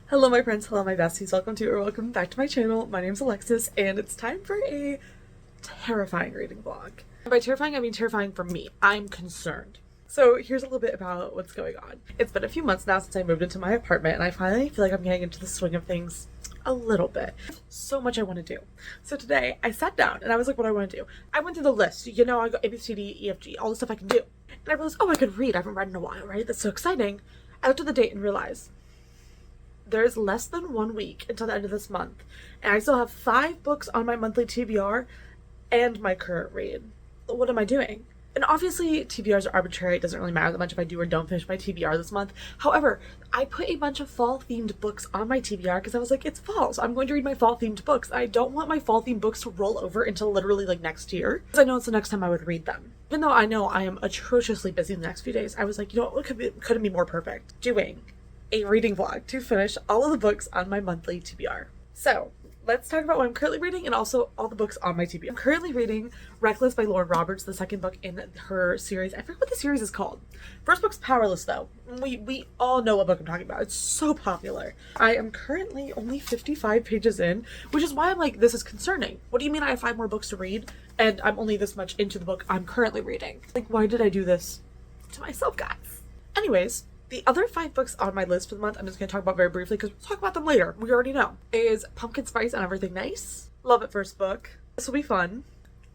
Hello my friends, hello my besties, welcome back to my channel. My name's Alexis and it's time for a terrifying reading vlog. And by terrifying, I mean terrifying for me. I'm concerned. So here's a little bit about what's going on. It's been a few months now since I moved into my apartment and I finally feel like I'm getting into the swing of things a little bit. So much I want to do. So today I sat down and I was like, what do I want to do? I went through the list. You know, I got A, B, C, D, E, F, G, all the stuff I can do. And I realized, oh, I could read. I haven't read in a while, right? That's so exciting. I looked at the date and realized there's less than 1 week until the end of this month, and I still have 5 books on my monthly TBR and my current read. What am I doing? And obviously TBRs are arbitrary. It doesn't really matter that much if I do or don't finish my TBR this month. However, I put a bunch of fall themed books on my TBR because I was like, it's fall, so I'm going to read my fall themed books. I don't want my fall themed books to roll over until literally like next year, because I know it's the next time I would read them. Even though I know I am atrociously busy in the next few days, I was like, you know what couldn't be more perfect? Doing a reading vlog to finish all of the books on my monthly TBR. So let's talk about what I'm currently reading and also all the books on my TBR. I'm currently reading Reckless by Lauren Roberts, the second book in her series. I forget what the series is called. First book's Powerless though. We all know what book I'm talking about. It's so popular. I am currently only 55 pages in, which is why I'm like, this is concerning. What do you mean I have 5 more books to read and I'm only this much into the book I'm currently reading? Like, why did I do this to myself, guys? Anyways, the other 5 books on my list for the month, I'm just going to talk about very briefly because we'll talk about them later. We already know. Is Pumpkin Spice and Everything Nice. Love it first book. This will be fun.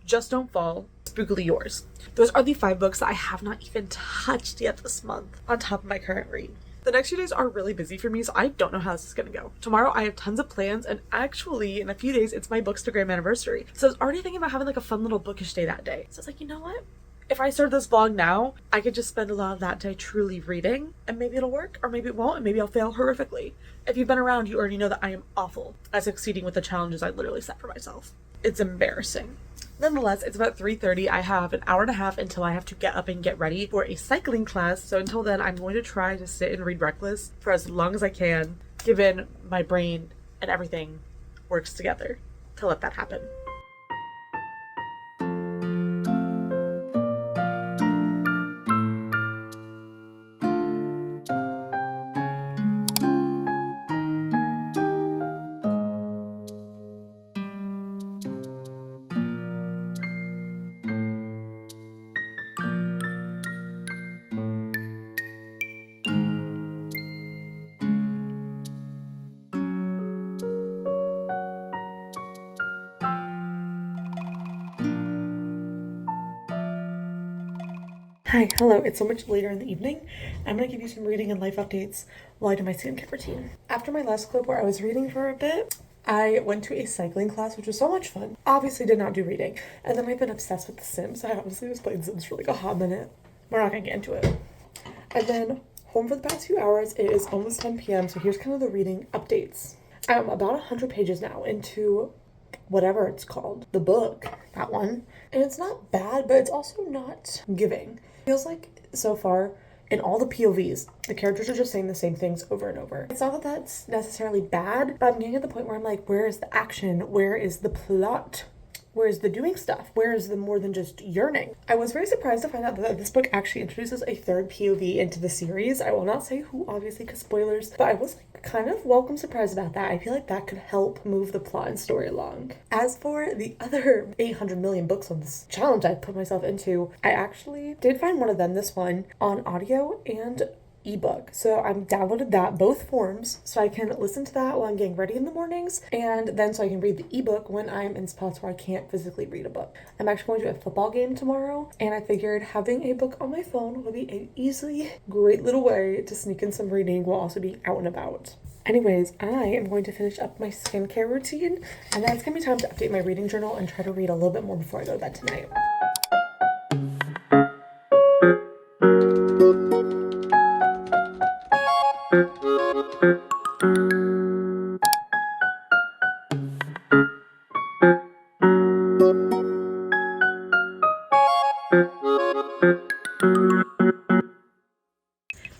Just Don't Fall. Spookily Yours. Those are the 5 books that I have not even touched yet this month on top of my current read. The next few days are really busy for me, so I don't know how this is going to go. Tomorrow I have tons of plans, and actually in a few days it's my bookstagram anniversary. So I was already thinking about having like a fun little bookish day that day. So I was like, you know what? If I start this vlog now, I could just spend a lot of that day truly reading, and maybe it'll work, or maybe it won't, and maybe I'll fail horrifically. If you've been around, you already know that I am awful at succeeding with the challenges I literally set for myself. It's embarrassing. Nonetheless, it's about 3:30. I have an hour and a half until I have to get up and get ready for a cycling class, so until then, I'm going to try to sit and read Reckless for as long as I can, given my brain and everything works together to let that happen. Hi, hello, it's so much later in the evening. I'm going to give you some reading and life updates while I do my skincare routine. After my last clip where I was reading for a bit, I went to a cycling class, which was so much fun. Obviously did not do reading. And then I've been obsessed with The Sims. I obviously was playing Sims for like a hot minute. We're not going to get into it. And then home for the past few hours. It is almost 10 p.m. So here's kind of the reading updates. I'm about 100 pages now into whatever it's called. The book, that one. And it's not bad, but it's also not giving. Feels like so far in all the POVs, the characters are just saying the same things over and over. It's not that that's necessarily bad, but I'm getting at the point where I'm like, where is the action? Where is the plot? Where is the doing stuff? Where is the more than just yearning? I was very surprised to find out that this book actually introduces a 3rd POV into the series. I will not say who, obviously, because spoilers, but I was like kind of welcome surprised about that. I feel like that could help move the plot and story along. As for the other 800 million books on this challenge I put myself into, I actually did find one of them, this one, on audio and ebook. So I'm downloaded that, both forms, so I can listen to that while I'm getting ready in the mornings, and then so I can read the ebook when I'm in spots where I can't physically read a book. I'm actually going to a football game tomorrow, and I figured having a book on my phone would be an easily great little way to sneak in some reading while also being out and about. Anyways, I am going to finish up my skincare routine, and then it's gonna be time to update my reading journal and try to read a little bit more before I go to bed tonight.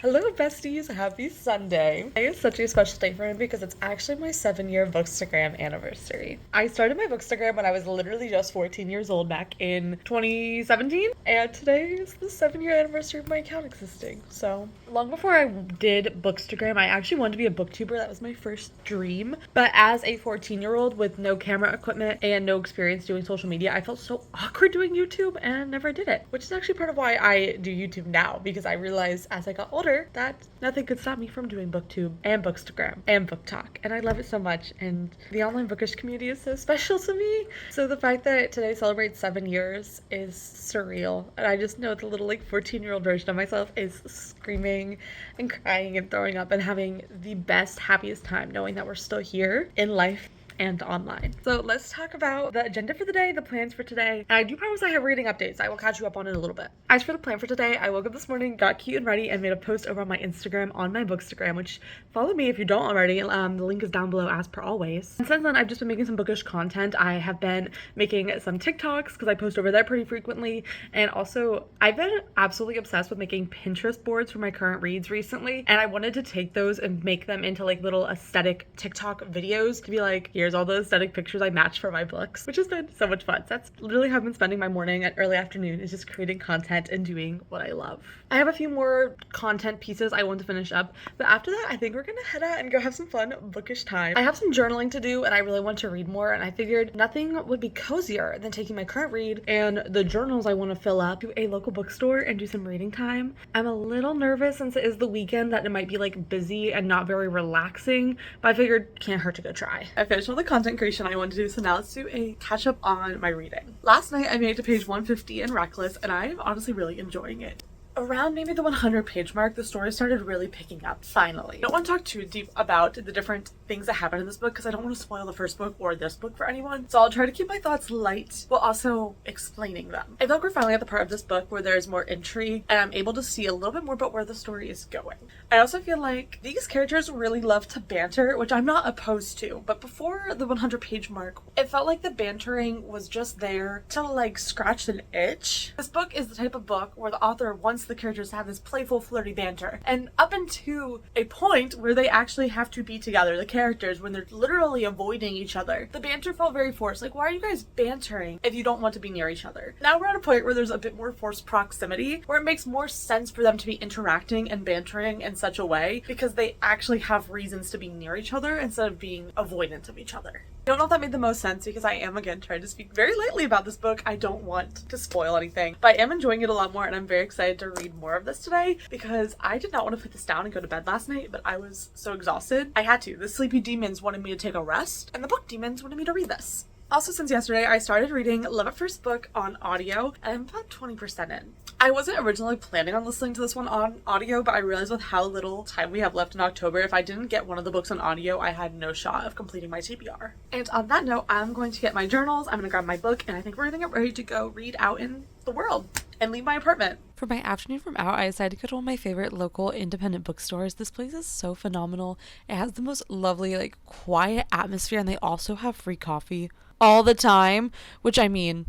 Hello besties, ladies, happy Sunday. Today is such a special day for me because it's actually my 7-year bookstagram anniversary. I started my bookstagram when I was literally just 14 years old back in 2017, and today is the 7-year anniversary of my account existing. So long before I did bookstagram, I actually wanted to be a booktuber. That was my first dream. But as a 14-year-old with no camera equipment and no experience doing social media, I felt so awkward doing YouTube and never did it, which is actually part of why I do YouTube now, because I realized as I got older that nothing could stop me from doing booktube and bookstagram and booktok, and I love it so much, and the online bookish community is so special to me. So the fact that today celebrates 7 years is surreal, and I just know the little like 14-year-old version of myself is screaming and crying and throwing up and having the best, happiest time knowing that we're still here in life and online. So let's talk about the agenda for the day, the plans for today. And I do promise I have reading updates. I will catch you up on it in a little bit. As for the plan for today, I woke up this morning, got cute and ready, and made a post over on my Instagram on my bookstagram, which follow me if you don't already. The link is down below as per always. And since then, I've just been making some bookish content. I have been making some TikToks because I post over there pretty frequently. And also, I've been absolutely obsessed with making Pinterest boards for my current reads recently. And I wanted to take those and make them into like little aesthetic TikTok videos to be like, here's all the aesthetic pictures I matched for my books, which has been so much fun. So that's literally how I've been spending my morning and early afternoon, is just creating content and doing what I love. I have a few more content pieces I want to finish up, but after that, I think we're gonna head out and go have some fun bookish time. I have some journaling to do and I really want to read more, and I figured nothing would be cozier than taking my current read and the journals I want to fill up to a local bookstore and do some reading time. I'm a little nervous since it is the weekend that it might be like busy and not very relaxing, but I figured can't hurt to go try. I finished all the content creation I wanted to do, so now let's do a catch up on my reading. Last night I made it to page 150 in Reckless, and I am honestly really enjoying it. Around maybe the 100 page mark, the story started really picking up, finally. I don't want to talk too deep about the different things that happen in this book because I don't want to spoil the first book or this book for anyone, so I'll try to keep my thoughts light while also explaining them. I feel like we're finally at the part of this book where there's more intrigue and I'm able to see a little bit more about where the story is going. I also feel like these characters really love to banter, which I'm not opposed to, but before the 100 page mark, it felt like the bantering was just there to like scratch an itch. This book is the type of book where the author wants the characters to have this playful, flirty banter, and up until a point where they actually have to be together, the characters, when they're literally avoiding each other, the banter felt very forced. Like, why are you guys bantering if you don't want to be near each other? Now we're at a point where there's a bit more forced proximity, where it makes more sense for them to be interacting and bantering in such a way because they actually have reasons to be near each other instead of being avoidant of each other. I don't know if that made the most sense because I am, again, trying to speak very lightly about this book. I don't want to spoil anything, but I am enjoying it a lot more, and I'm very excited to read more of this today because I did not want to put this down and go to bed last night, but I was so exhausted. I had to. The sleepy demons wanted me to take a rest, and the book demons wanted me to read this. Also, since yesterday, I started reading Love at First Book on audio, and I'm about 20% in. I wasn't originally planning on listening to this one on audio, but I realized with how little time we have left in October, if I didn't get one of the books on audio, I had no shot of completing my TBR. And on that note, I'm going to get my journals, I'm going to grab my book, and I think we're going to get ready to go read out in the world and leave my apartment. For my afternoon from out, I decided to go to one of my favorite local independent bookstores. This place is so phenomenal. It has the most lovely, like, quiet atmosphere, and they also have free coffee all the time, which, I mean,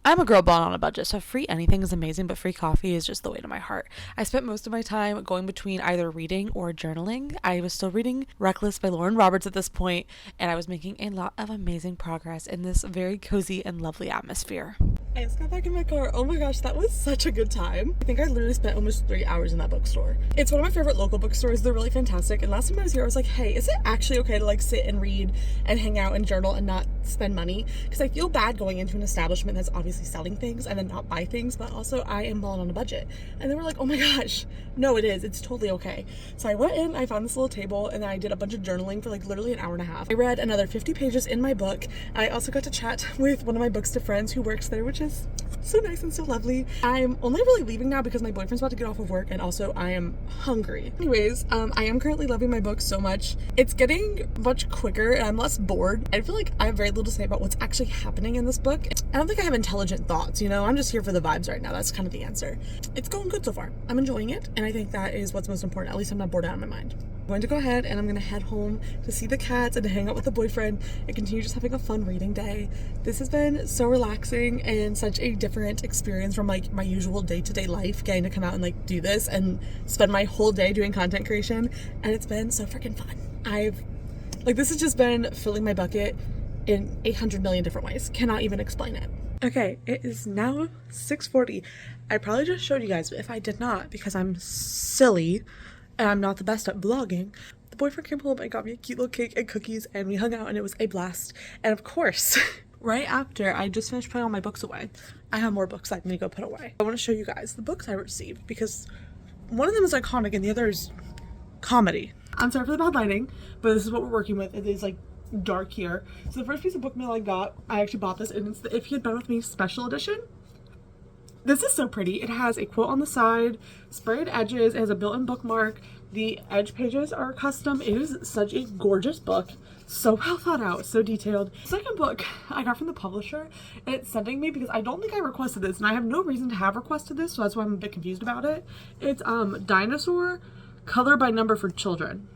I'm a girl born on a budget, so free anything is amazing, but free coffee is just the way to my heart. I spent most of my time going between either reading or journaling. I was still reading Reckless by Lauren Roberts at this point, and I was making a lot of amazing progress in this very cozy and lovely atmosphere. I just got back in my car. Oh my gosh, that was such a good time. I think I literally spent almost 3 hours in that bookstore. It's one of my favorite local bookstores. They're really fantastic. And last time I was here, I was like, hey, is it actually okay to like sit and read and hang out and journal and not spend money? Because I feel bad going into an establishment that's obviously selling things and then not buy things, but also I am balling on a budget. And they were like, oh my gosh, no, it is. It's totally okay. So I went in, I found this little table, and then I did a bunch of journaling for like literally an hour and a half. I read another 50 pages in my book. I also got to chat with one of my bookstore friends who works there, which is so nice and so lovely. I'm only really leaving now because my boyfriend's about to get off of work, and also I am hungry. Anyways, I am currently loving my book so much. It's getting much quicker and I'm less bored. I feel like I have very little to say about what's actually happening in this book. I don't think I have intelligent thoughts, you know? I'm just here for the vibes right now. That's kind of the answer. It's going good so far. I'm enjoying it, and I think that is what's most important. At least I'm not bored out of my mind. going to go ahead and I'm going to head home to see the cats and to hang out with the boyfriend and continue just having a fun reading day. This has been so relaxing and such a different experience from like my usual day-to-day life, getting to come out and like do this and spend my whole day doing content creation, and it's been so freaking fun. This has just been filling my bucket in 800 million different ways. Cannot even explain it. Okay, it is now 6:40. I probably just showed you guys, but if I did not, because I'm silly and I'm not the best at vlogging, the boyfriend came home and got me a cute little cake and cookies, and we hung out and it was a blast. And of course, right after I just finished putting all my books away, I have more books I need to go put away. I want to show you guys the books I received because one of them is iconic and the other is comedy. I'm sorry for the bad lighting, but this is what we're working with. It is like dark here. So the first piece of book mail I got, I actually bought this, and it's the If He Had Been With Me special edition. This is so pretty. It has a quote on the side, sprayed edges, it has a built-in bookmark. The edge pages are custom. It is such a gorgeous book. So well thought out, so detailed. Second book I got from the publisher, and it's sending me because I don't think I requested this, and I have no reason to have requested this, so that's why I'm a bit confused about it. It's Dinosaur, color by number for children.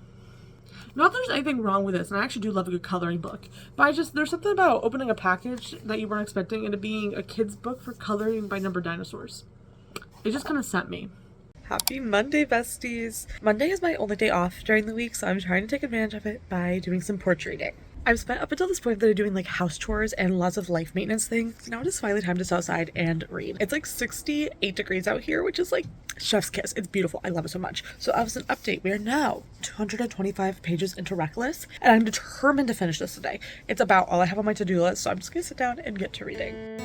Not that there's anything wrong with this, and I actually do love a good coloring book, but there's something about opening a package that you weren't expecting and it being a kid's book for coloring by number dinosaurs. It just kind of sent me. Happy Monday, besties! Monday is my only day off during the week, so I'm trying to take advantage of it by doing some porch reading. I've spent up until this point that I'm doing like house chores and lots of life maintenance things. Now it is finally time to sit outside and read. It's like 68 degrees out here, which is like chef's kiss. It's beautiful. I love it so much. So as an update, we are now 225 pages into Reckless, and I'm determined to finish this today. It's about all I have on my to-do list, so I'm just gonna sit down and get to reading.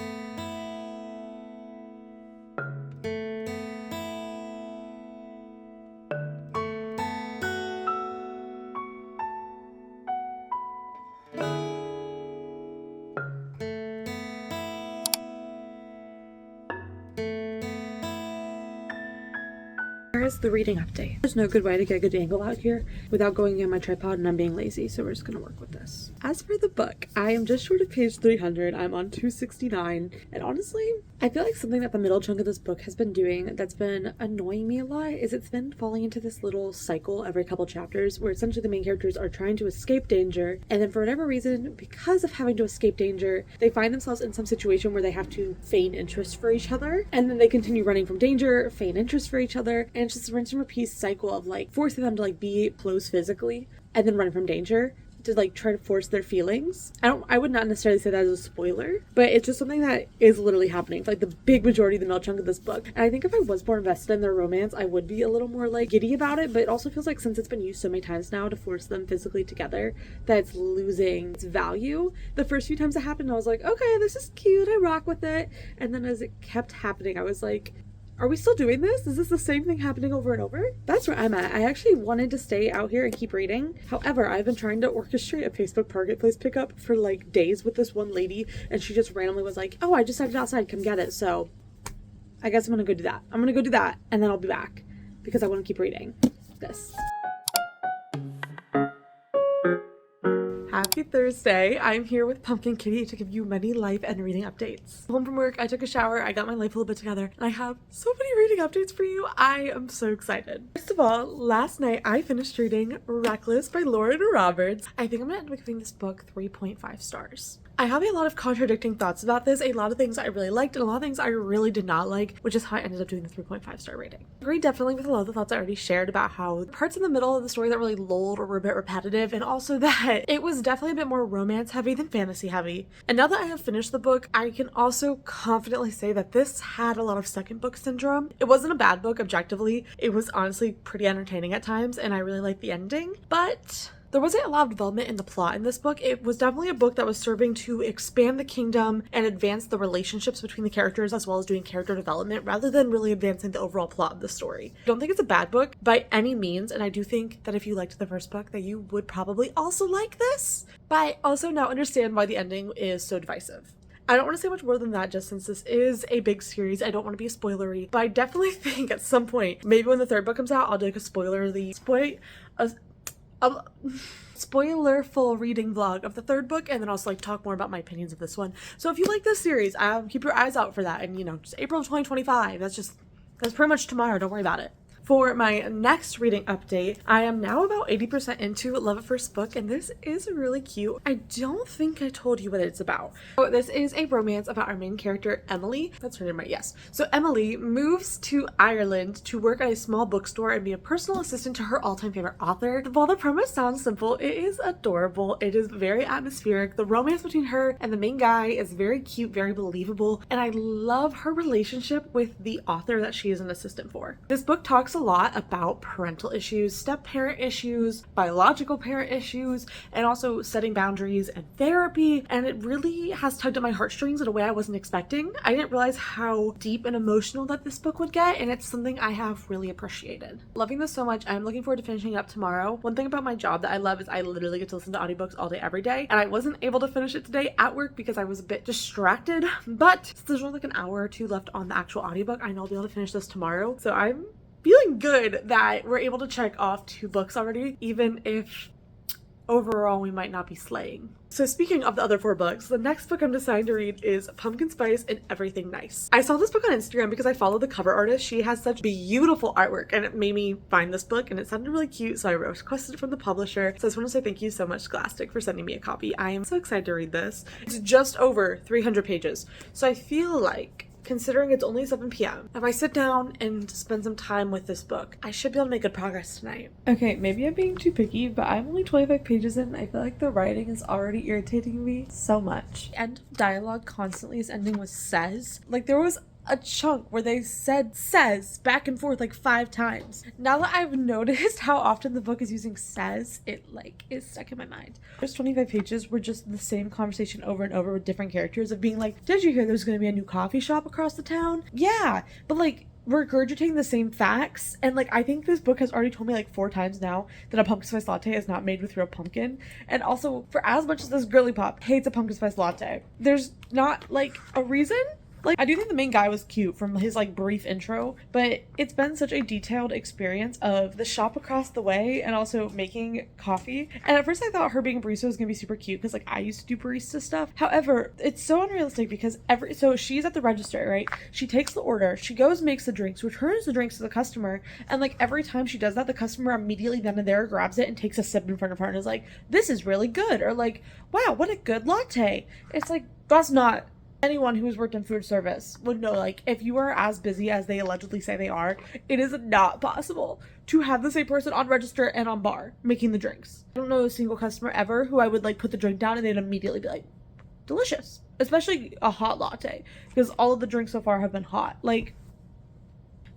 Here's the reading update. There's no good way to get a good angle out here without going in my tripod, and I'm being lazy, so we're just gonna work with this. As for the book, I am just short of page 300. I'm on 269, and honestly, I feel like something that the middle chunk of this book has been doing that's been annoying me a lot is it's been falling into this little cycle every couple chapters where essentially the main characters are trying to escape danger, and then for whatever reason, because of having to escape danger, they find themselves in some situation where they have to feign interest for each other, and then they continue running from danger, feign interest for each other, and it's just a rinse and repeat cycle of like forcing them to like be close physically and then run from danger to like try to force their feelings. I would not necessarily say that as a spoiler, but it's just something that is literally happening for like the big majority of the middle chunk of this book. And I think if I was more invested in their romance, I would be a little more like giddy about it, but it also feels like since it's been used so many times now to force them physically together that it's losing its value. The first few times it happened, I was like, okay, this is cute, I rock with it. And then as it kept happening, I was like, are we still doing this? Is this the same thing happening over and over? That's where I'm at. I actually wanted to stay out here and keep reading. However, I've been trying to orchestrate a Facebook Marketplace pickup for like days with this one lady, and she just randomly was like, oh, I just stepped outside, come get it. So I guess I'm gonna go do that. I'm gonna go do that, and then I'll be back because I want to keep reading this. Happy Thursday. I'm here with Pumpkin Kitty to give you many life and reading updates. Home from work, I took a shower, I got my life a little bit together, and I have so many reading updates for you. I am so excited. First of all, last night I finished reading Reckless by Lauren Roberts. I think I'm gonna end up giving this book 3.5 stars. I have a lot of contradicting thoughts about this, a lot of things I really liked and a lot of things I really did not like, which is how I ended up doing the 3.5 star rating. I agree definitely with a lot of the thoughts I already shared about how the parts in the middle of the story that really lulled or were a bit repetitive, and also that it was definitely a bit more romance heavy than fantasy heavy. And now that I have finished the book, I can also confidently say that this had a lot of second book syndrome. It wasn't a bad book objectively, it was honestly pretty entertaining at times, and I really liked the ending, but there wasn't a lot of development in the plot in this book. It was definitely a book that was serving to expand the kingdom and advance the relationships between the characters as well as doing character development rather than really advancing the overall plot of the story. I don't think it's a bad book by any means, and I do think that if you liked the first book that you would probably also like this, but I also now understand why the ending is so divisive. I don't want to say much more than that just since this is a big series. I don't want to be spoilery, but I definitely think at some point, maybe when the third book comes out, I'll do like a spoiler-full reading vlog of the third book, and then also like talk more about my opinions of this one. So if you like this series, keep your eyes out for that. And you know, just April of 2025. That's pretty much tomorrow. Don't worry about it. For my next reading update, I am now about 80% into Love at First Book, and this is really cute. I don't think I told you what it's about. So this is a romance about our main character, Emily. That's her name, right? Yes. So Emily moves to Ireland to work at a small bookstore and be a personal assistant to her all-time favorite author. While the premise sounds simple, it is adorable. It is very atmospheric. The romance between her and the main guy is very cute, very believable, and I love her relationship with the author that she is an assistant for. This book talks a lot about parental issues, step-parent issues, biological parent issues, and also setting boundaries and therapy, and it really has tugged at my heartstrings in a way I wasn't expecting. I didn't realize how deep and emotional that this book would get, and it's something I have really appreciated. Loving this so much. I'm looking forward to finishing it up tomorrow. One thing about my job that I love is I literally get to listen to audiobooks all day every day, and I wasn't able to finish it today at work because I was a bit distracted, but since there's only like an hour or two left on the actual audiobook, I know I'll be able to finish this tomorrow. So I'm feeling good that we're able to check off 2 books already, even if overall we might not be slaying. So speaking of the other 4 books, the next book I'm deciding to read is Pumpkin Spice and Everything Nice. I saw this book on Instagram because I follow the cover artist. She has such beautiful artwork, and it made me find this book, and it sounded really cute, so I requested it from the publisher. So I just want to say thank you so much, Scholastic, for sending me a copy. I am so excited to read this. It's just over 300 pages, so I feel like, considering it's only 7 p.m., if I sit down and spend some time with this book, I should be able to make good progress tonight. Okay, maybe I'm being too picky, but I'm only 25 pages in. I feel like the writing is already irritating me so much. End dialogue constantly is ending with says. Like, there was a chunk where they said says back and forth like 5 times. Now that I've noticed how often the book is using says, it like is stuck in my mind. There's 25 pages were just the same conversation over and over with different characters of being like, did you hear there's gonna be a new coffee shop across the town? Yeah, but like regurgitating the same facts. And like, I think this book has already told me like 4 times now that a pumpkin spice latte is not made with real pumpkin. And also, for as much as this girly pop hates a pumpkin spice latte, there's not like a reason. Like, I do think the main guy was cute from his, like, brief intro, but it's been such a detailed experience of the shop across the way and also making coffee. And at first I thought her being a barista was gonna be super cute because, like, I used to do barista stuff. However, it's so unrealistic because so she's at the register, right? She takes the order, she goes, makes the drinks, returns the drinks to the customer, and, like, every time she does that, the customer immediately then and there grabs it and takes a sip in front of her and is like, this is really good, or like, wow, what a good latte. It's like, that's not... Anyone who's worked in food service would know, like, if you are as busy as they allegedly say they are, it is not possible to have the same person on register and on bar making the drinks. I don't know a single customer ever who I would, like, put the drink down and they'd immediately be like, delicious. Especially a hot latte, because all of the drinks so far have been hot. Like,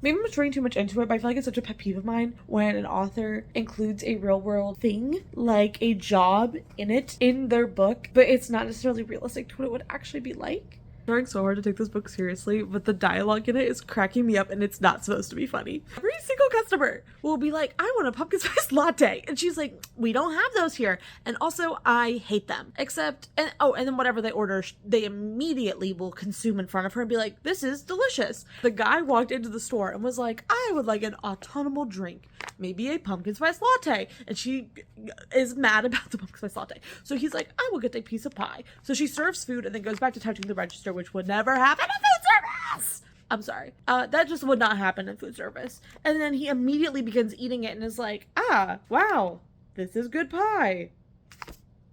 maybe I'm just reading too much into it, but I feel like it's such a pet peeve of mine when an author includes a real world thing, like a job in it, in their book, but it's not necessarily realistic to what it would actually be like. I'm trying so hard to take this book seriously, but the dialogue in it is cracking me up and it's not supposed to be funny. Every single customer will be like, I want a pumpkin spice latte. And she's like, we don't have those here. And also, I hate them. Except, and then whatever they order, they immediately will consume in front of her and be like, this is delicious. The guy walked into the store and was like, I would like an autumnal drink. Maybe a pumpkin spice latte. And she is mad about the pumpkin spice latte. So he's like, I will get a piece of pie. So she serves food and then goes back to touching the register, which would never happen in food service. I'm sorry. That just would not happen in food service. And then he immediately begins eating it and is like, wow, this is good pie.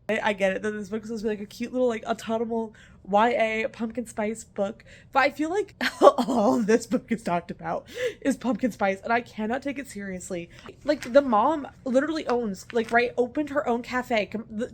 I get it that this book is supposed to be like a cute little like autumnal YA pumpkin spice book, but I feel like all this book is talked about is pumpkin spice and I cannot take it seriously. Like, the mom literally owns, like, right, opened her own cafe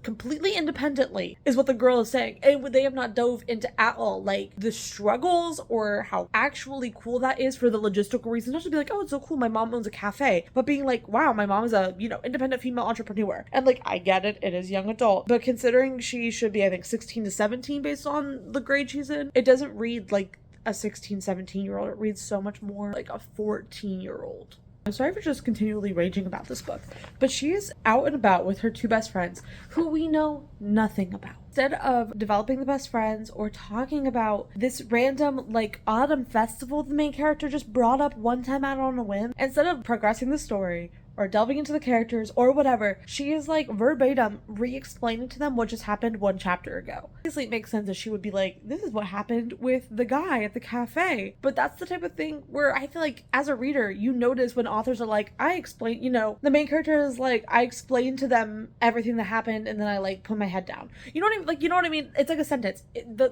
completely independently is what the girl is saying, and they have not dove into at all like the struggles or how actually cool that is for the logistical reasons. Not to be like, oh, it's so cool my mom owns a cafe, but being like, wow, my mom is a, you know, independent female entrepreneur. And like, I get it, it is young adult, but considering she should be, I think, 16 to 17 based on the grade she's in, it doesn't read like a 16-17-year-old. It reads so much more like a 14-year-old. I'm sorry for just continually raging about this book, but she is out and about with her 2 best friends who we know nothing about. Instead of developing the best friends or talking about this random like autumn festival the main character just brought up one time out on a whim, instead of progressing the story or delving into the characters or whatever, she is like verbatim re-explaining to them what just happened one chapter ago. Obviously it makes sense that she would be like, this is what happened with the guy at the cafe. But that's the type of thing where I feel like as a reader, you notice when authors are like, I explain, you know, the main character is like, I explained to them everything that happened and then I like put my head down. You know what I mean? Like, you know what I mean? It's like a sentence.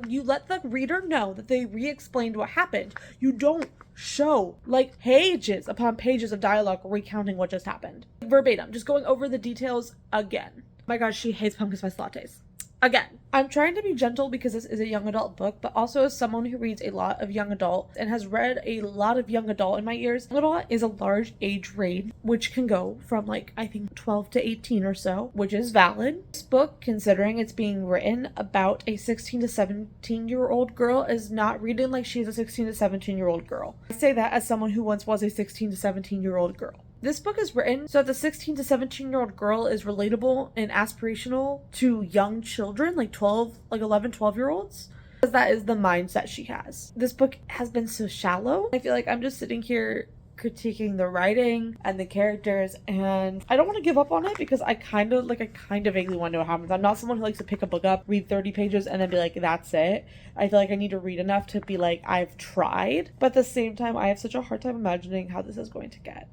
You let the reader know that they re-explained what happened. You don't show like pages upon pages of dialogue recounting what just happened. Verbatim, just going over the details again. Oh my gosh, she hates pumpkin spice lattes. Again, I'm trying to be gentle because this is a young adult book, but also as someone who reads a lot of young adult and has read a lot of young adult in my ears, young adult is a large age range, which can go from like, I think 12 to 18 or so, which is valid. This book, considering it's being written about a 16 to 17-year-old girl, is not reading like she's a 16 to 17-year-old girl. I say that as someone who once was a 16 to 17-year-old girl. This book is written so that the 16 to 17-year-old girl is relatable and aspirational to young children, like 11, 12-year-olds. Because that is the mindset she has. This book has been so shallow. I feel like I'm just sitting here critiquing the writing and the characters, and I don't want to give up on it because I kind of vaguely want to know what happens. I'm not someone who likes to pick a book up, read 30 pages, and then be like, that's it. I feel like I need to read enough to be like, I've tried. But at the same time, I have such a hard time imagining how this is going to get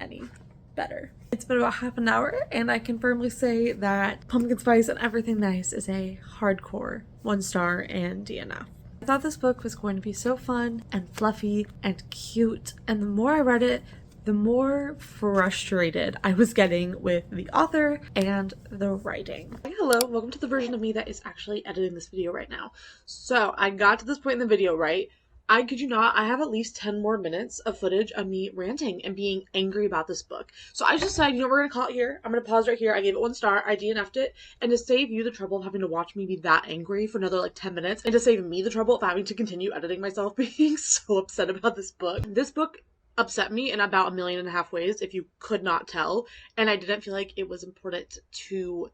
any better. It's been about half an hour and I can firmly say that Pumpkin Spice and Everything Nice is a hardcore 1-star and DNF. I thought this book was going to be so fun and fluffy and cute, and the more I read it, the more frustrated I was getting with the author and the writing. Hello, welcome to the version of me that is actually editing this video right now. So I got to this point in the video, right? I kid you not, I have at least 10 more minutes of footage of me ranting and being angry about this book. So I just decided, you know, we're going to call it here. I'm going to pause right here. I gave it 1 star. I DNF'd it. And to save you the trouble of having to watch me be that angry for another like 10 minutes, and to save me the trouble of having to continue editing myself being so upset about this book upset me in about 1.5 million ways, if you could not tell. And I didn't feel like it was important to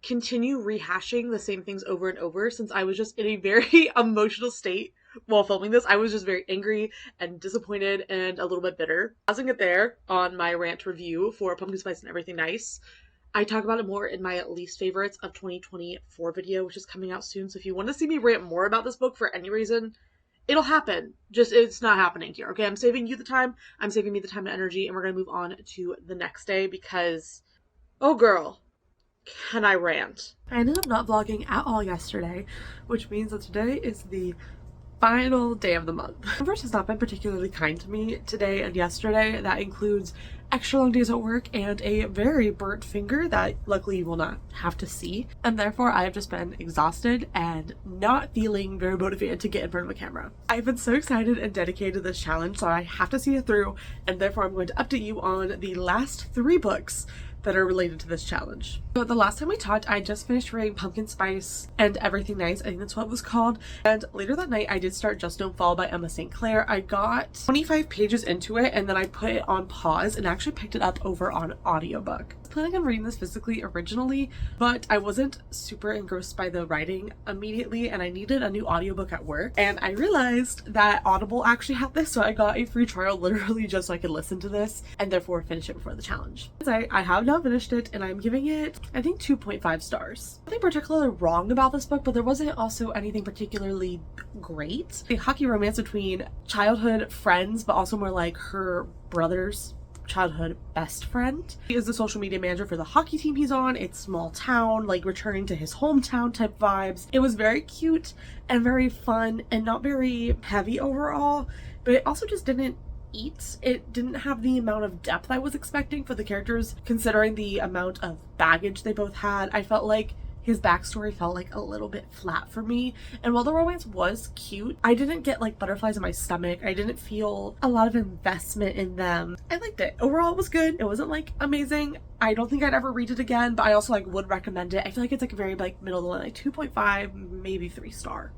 continue rehashing the same things over and over, since I was just in a very emotional state while filming this. I was just very angry and disappointed and a little bit bitter. Pausing it there on my rant review for Pumpkin Spice and Everything Nice. I talk about it more in my least favorites of 2024 video, which is coming out soon. So if you want to see me rant more about this book for any reason, it'll happen. Just, it's not happening here. Okay, I'm saving you the time. I'm saving me the time and energy, and we're going to move on to the next day because, oh girl, can I rant. I ended up not vlogging at all yesterday, which means that today is the final day of the month. The universe has not been particularly kind to me today and yesterday. That includes extra long days at work and a very burnt finger that luckily you will not have to see. And therefore I have just been exhausted and not feeling very motivated to get in front of a camera. I've been so excited and dedicated to this challenge, so I have to see it through, and therefore I'm going to update you on the last 3 books that are related to this challenge. So the last time we talked, I just finished reading Pumpkin Spice and Everything Nice. I think that's what it was called. And later that night, I did start Just Don't Fall by Emma St. Clair. I got 25 pages into it, and then I put it on pause and actually picked it up over on audiobook. I was planning on reading this physically originally, but I wasn't super engrossed by the writing immediately, and I needed a new audiobook at work. And I realized that Audible actually had this, so I got a free trial literally just so I could listen to this and therefore finish it before the challenge. I have now finished it, and I'm giving it, I think, 2.5 stars. Nothing particularly wrong about this book, but there wasn't also anything particularly great. A hockey romance between childhood friends, but also more like her brother's childhood best friend. He is the social media manager for the hockey team he's on. It's small town, like returning to his hometown type vibes. It was very cute and very fun and not very heavy overall, but it also just didn't it didn't have the amount of depth I was expecting for the characters, considering the amount of baggage they both had. I felt like his backstory felt like a little bit flat for me, and while the romance was cute, I didn't get like butterflies in my stomach. I didn't feel a lot of investment in them. I liked it. Overall, it was good. It wasn't like amazing. I don't think I'd ever read it again, but I also like would recommend it. I feel like it's like a very like middle of the line, like 2.5, maybe 3 star.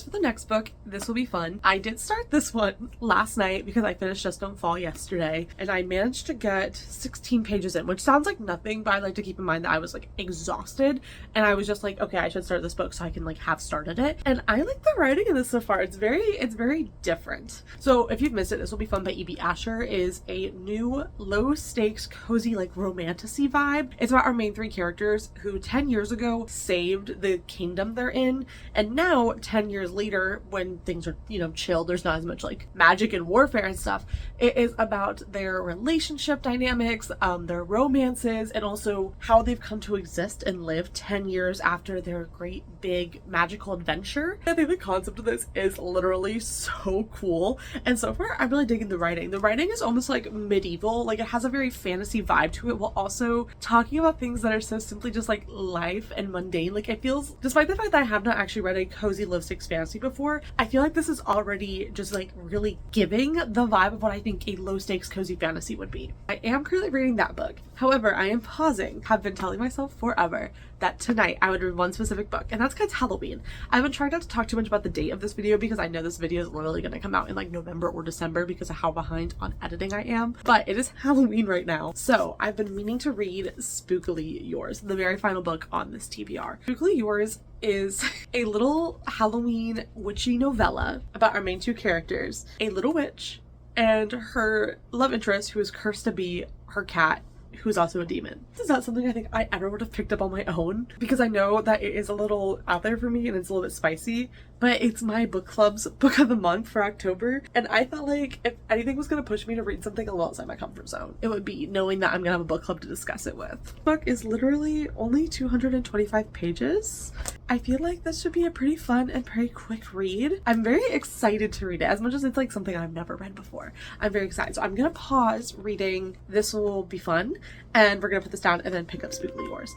for the next book. This will be fun. I did start this one last night because I finished Just Don't Fall yesterday, and I managed to get 16 pages in, which sounds like nothing, but I like to keep in mind that I was like exhausted, and I was just like, okay, I should start this book so I can like have started it. And I like the writing in this so far. It's very different. So if you've missed it, This Will Be Fun by E.B. Asher is a new low stakes, cozy, like romantasy vibe. It's about our main three characters who 10 years ago saved the kingdom they're in, and now 10 years later, when things are, you know, chill, there's not as much like magic and warfare and stuff, it is about their relationship dynamics, their romances, and also how they've come to exist and live 10 years after their great big magical adventure. I think the concept of this is literally so cool, and so far I'm really digging the writing. The writing is almost like medieval, like it has a very fantasy vibe to it, while also talking about things that are so simply just like life and mundane. Like it feels, despite the fact that I have not actually read a cozy low stakes fantasy before, I feel like this is already just like really giving the vibe of what I think a low stakes cozy fantasy would be. I am currently reading that book. However, I am pausing, have been telling myself forever that tonight I would read one specific book, and that's because it's Halloween. I've been trying not to talk too much about the date of this video because I know this video is literally going to come out in like November or December because of how behind on editing I am, but it is Halloween right now. So I've been meaning to read Spookily Yours, the very final book on this TBR. Spookily Yours is a little Halloween witchy novella about our main two characters, a little witch and her love interest who is cursed to be her cat, who's also a demon. This is not something I think I ever would have picked up on my own because I know that it is a little out there for me and it's a little bit spicy, but it's my book club's book of the month for October, and I felt like if anything was going to push me to read something a little outside my comfort zone, it would be knowing that I'm going to have a book club to discuss it with. The book is literally only 225 pages. I feel like this should be a pretty fun and pretty quick read. I'm very excited to read it, as much as it's like something I've never read before. I'm very excited. So I'm going to pause reading This Will Be Fun, and we're going to put this down and then pick up Spookily Yours.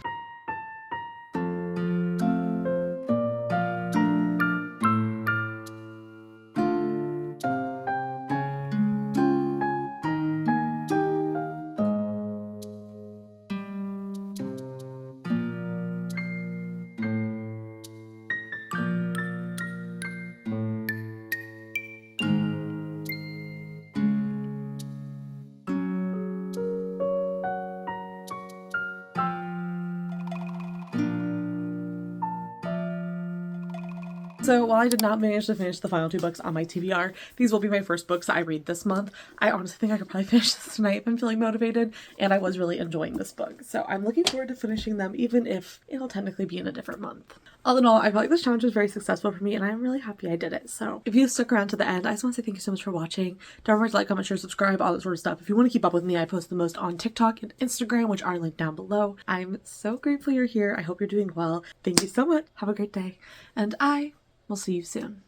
So while I did not manage to finish the final two books on my TBR, these will be my first books that I read this month. I honestly think I could probably finish this tonight if I'm feeling motivated, and I was really enjoying this book. So I'm looking forward to finishing them, even if it'll technically be in a different month. All in all, I feel like this challenge was very successful for me, and I'm really happy I did it. So if you stuck around to the end, I just want to say thank you so much for watching. Don't forget to like, comment, share, subscribe, all that sort of stuff. If you want to keep up with me, I post the most on TikTok and Instagram, which are linked down below. I'm so grateful you're here. I hope you're doing well. Thank you so much. Have a great day. And we'll see you soon.